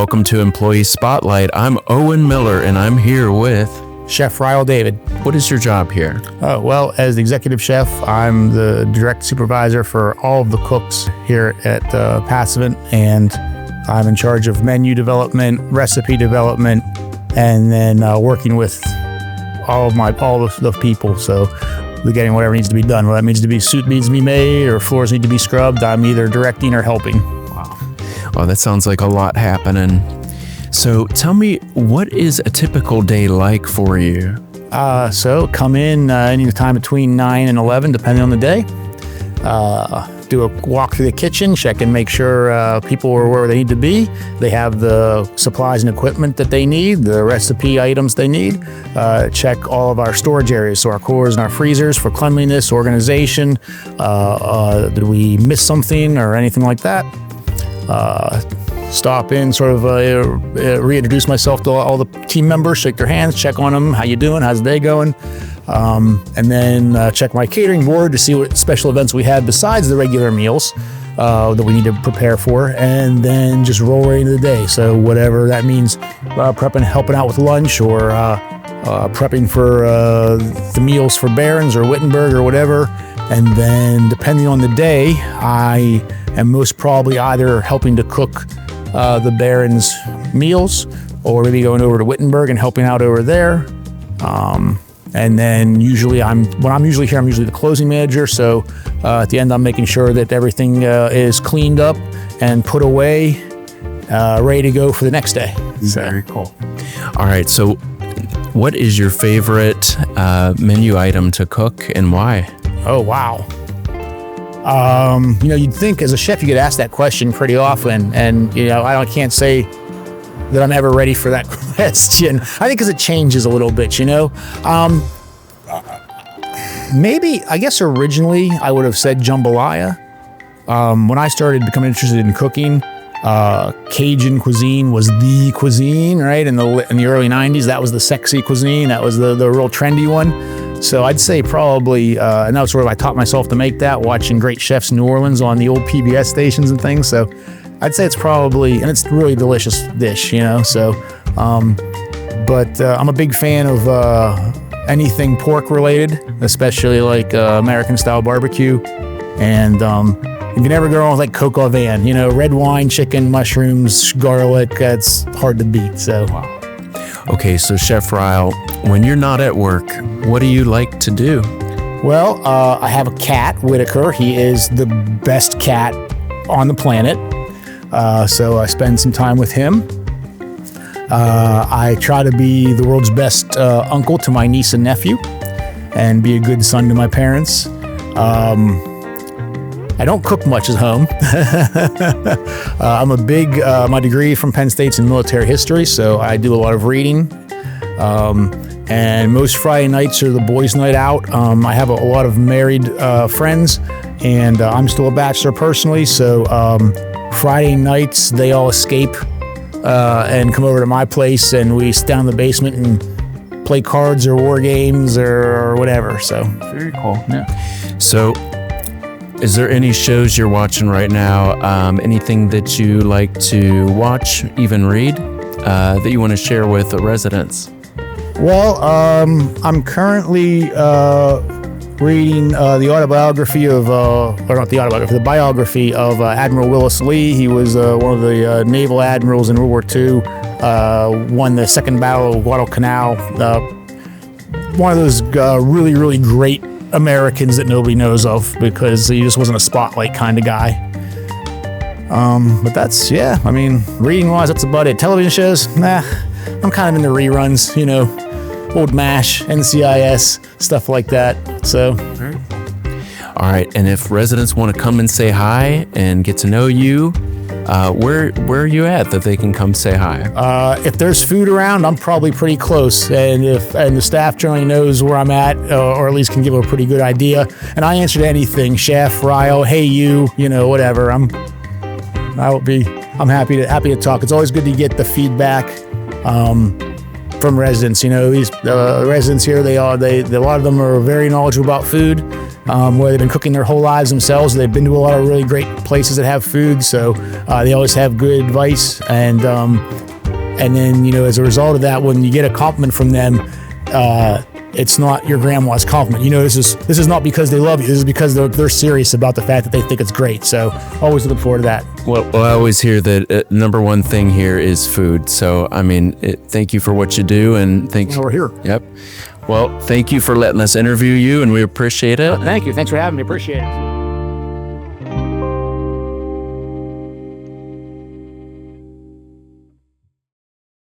welcome to Employee Spotlight. I'm Owen Miller, and I'm here with Chef Ryle David. What is your job here? Oh, well, as the executive chef, I'm the direct supervisor for all of the cooks here at Passivant, and I'm in charge of menu development, recipe development, and then working with all of the people. So we're getting whatever needs to be done. Whether that means soup needs to be made or floors need to be scrubbed, I'm either directing or helping. Wow. Oh, that sounds like a lot happening. So tell me, what is a typical day like for you? So come in any time between 9 and 11, depending on the day. Do a walk through the kitchen, check and make sure people are where they need to be. They have the supplies and equipment that they need, the recipe items they need. Check all of our storage areas, so our coolers and our freezers for cleanliness, organization. Did we miss something or anything like that? Stop in, sort of reintroduce myself to all the team members, shake their hands, check on them, how you doing, how's the day going? And then check my catering board to see what special events we had besides the regular meals that we need to prepare for, and then just roll right into the day. So whatever that means, helping out with lunch, or prepping for the meals for Barron's or Wittenberg or whatever. And then depending on the day, I am most probably either helping to cook the Barron's meals, or maybe going over to Wittenberg and helping out over there. And then usually I'm usually the closing manager. So at the end, I'm making sure that everything is cleaned up and put away, ready to go for the next day. Very cool. All right. So what is your favorite menu item to cook and why? Oh, wow. You'd think as a chef, you get asked that question pretty often. And, I can't say that I'm ever ready for that question. I think because it changes a little bit, Maybe, I guess originally I would have said jambalaya. When I started becoming interested in cooking, Cajun cuisine was the cuisine, right? In the early 90s, that was the sexy cuisine. That was the real trendy one. So I'd say probably, and that was sort of, I taught myself to make that, watching great chefs in New Orleans on the old PBS stations and things. So I'd say it's probably, and it's a really delicious dish, so, but I'm a big fan of anything pork related, especially like American style barbecue. And you can never go wrong with like coq au vin, red wine, chicken, mushrooms, garlic. That's hard to beat. So. Wow. Okay, so Chef Ryle, when you're not at work, what do you like to do? Well, I have a cat, Whitaker. He is the best cat on the planet. So I spend some time with him. I try to be the world's best uncle to my niece and nephew, and be a good son to my parents. I don't cook much at home. I'm a big, my degree from Penn State's in military history, so I do a lot of reading. And most Friday nights are the boys' night out. I have a lot of married friends, and I'm still a bachelor personally, so Friday nights they all escape and come over to my place, and we sit down in the basement and play cards or war games or whatever. So very cool. Yeah. So, is there any shows you're watching right now? Anything that you like to watch, even read, that you want to share with the residents? Well, I'm currently reading the biography of Admiral Willis Lee. He was one of the naval admirals in World War II, won the Second Battle of Guadalcanal. One of those really, really great Americans that nobody knows of, because he just wasn't a spotlight kind of guy. But that's, reading wise, that's about it. Television shows, I'm kind of into reruns, old MASH, NCIS, stuff like that. So. All right. And if residents want to come and say hi and get to know you, where are you at that they can come say hi? If there's food around, I'm probably pretty close, and the staff generally knows where I'm at, or at least can give a pretty good idea. And I answer to anything, Chef, Ryle, hey you, whatever. I'm happy to talk. It's always good to get the feedback. from residents. You know, these residents here, a lot of them are very knowledgeable about food, where they've been cooking their whole lives themselves. They've been to a lot of really great places that have food, so they always have good advice. And then, you know, as a result of that, when you get a compliment from them, it's not your grandma's compliment. You know, this is not because they love you. This is because they're serious about the fact that they think it's great. So always looking forward to that. Well, I always hear that number one thing here is food. So, I mean, thank you for what you do, and thanks. We're here. Yep. Well, thank you for letting us interview you, and we appreciate it. Thank you. Thanks for having me. Appreciate it.